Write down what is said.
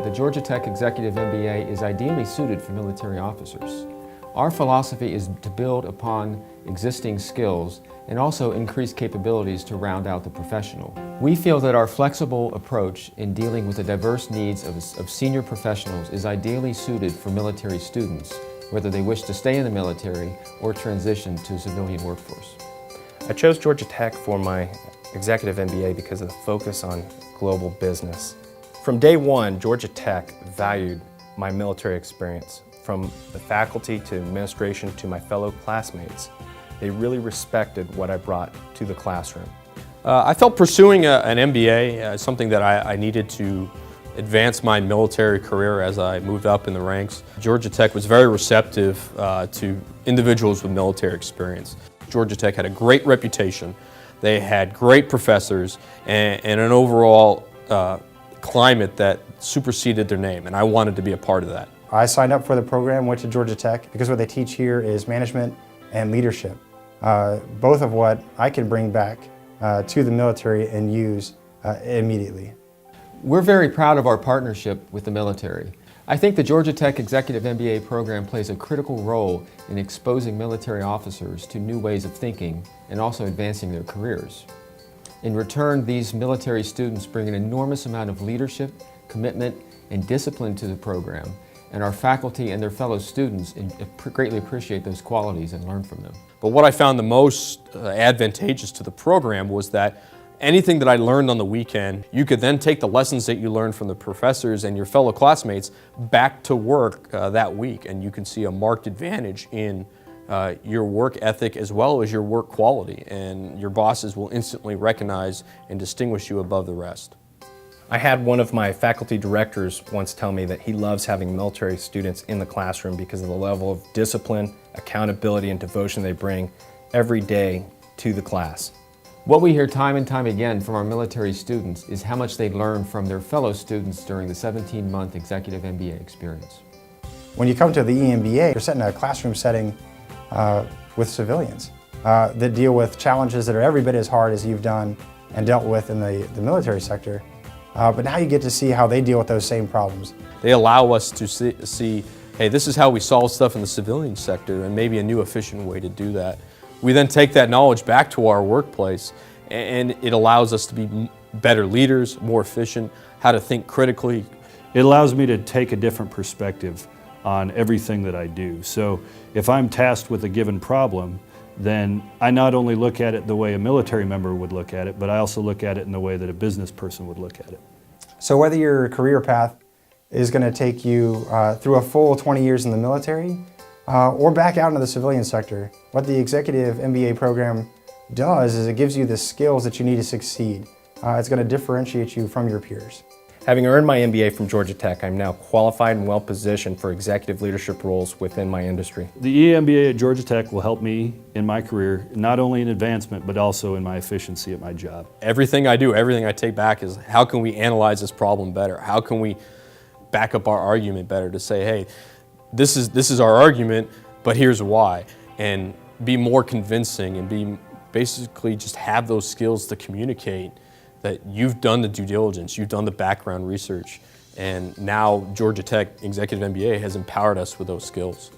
the Georgia Tech Executive MBA is ideally suited for military officers. Our philosophy is to build upon existing skills and also increase capabilities to round out the professional. We feel that our flexible approach in dealing with the diverse needs of senior professionals is ideally suited for military students, whether they wish to stay in the military or transition to a civilian workforce. I chose Georgia Tech for my Executive MBA because of the focus on global business. From day one, Georgia Tech valued my military experience. From the faculty to administration to my fellow classmates, they really respected what I brought to the classroom. I felt pursuing an MBA something that I needed to advance my military career as I moved up in the ranks. Georgia Tech was very receptive to individuals with military experience. Georgia Tech had a great reputation. They had great professors and an overall climate that superseded their name, and I wanted to be a part of that. I signed up for the program, went to Georgia Tech, because what they teach here is management and leadership, both of what I can bring back to the military and use immediately. We're very proud of our partnership with the military. I think the Georgia Tech Executive MBA program plays a critical role in exposing military officers to new ways of thinking and also advancing their careers. In return, these military students bring an enormous amount of leadership, commitment, and discipline to the program, and our faculty and their fellow students greatly appreciate those qualities and learn from them. But what I found the most advantageous to the program was that anything that I learned on the weekend, you could then take the lessons that you learned from the professors and your fellow classmates back to work that week, and you can see a marked advantage in your work ethic as well as your work quality, and your bosses will instantly recognize and distinguish you above the rest. I had one of my faculty directors once tell me that he loves having military students in the classroom because of the level of discipline, accountability, and devotion they bring every day to the class. What we hear time and time again from our military students is how much they learn from their fellow students during the 17-month Executive MBA experience. When you come to the EMBA, you're set in a classroom setting with civilians that deal with challenges that are every bit as hard as you've done and dealt with in the military sector. But now you get to see how they deal with those same problems. They allow us to see, hey, this is how we solve stuff in the civilian sector, and maybe a new efficient way to do that. We then take that knowledge back to our workplace, and it allows us to be better leaders, more efficient, how to think critically. It allows me to take a different perspective on everything that I do. So if I'm tasked with a given problem, then I not only look at it the way a military member would look at it, but I also look at it in the way that a business person would look at it. So whether your career path is going to take you through a full 20 years in the military, or back out into the civilian sector, what the Executive MBA program does is it gives you the skills that you need to succeed. It's going to differentiate you from your peers. Having earned my MBA from Georgia Tech, I'm now qualified and well positioned for executive leadership roles within my industry. The EMBA at Georgia Tech will help me in my career, not only in advancement, but also in my efficiency at my job. Everything I do, everything I take back is how can we analyze this problem better? How can we back up our argument better to say, hey, this is our argument, but here's why, and be more convincing and basically just have those skills to communicate that you've done the due diligence, you've done the background research, and now Georgia Tech Executive MBA has empowered us with those skills.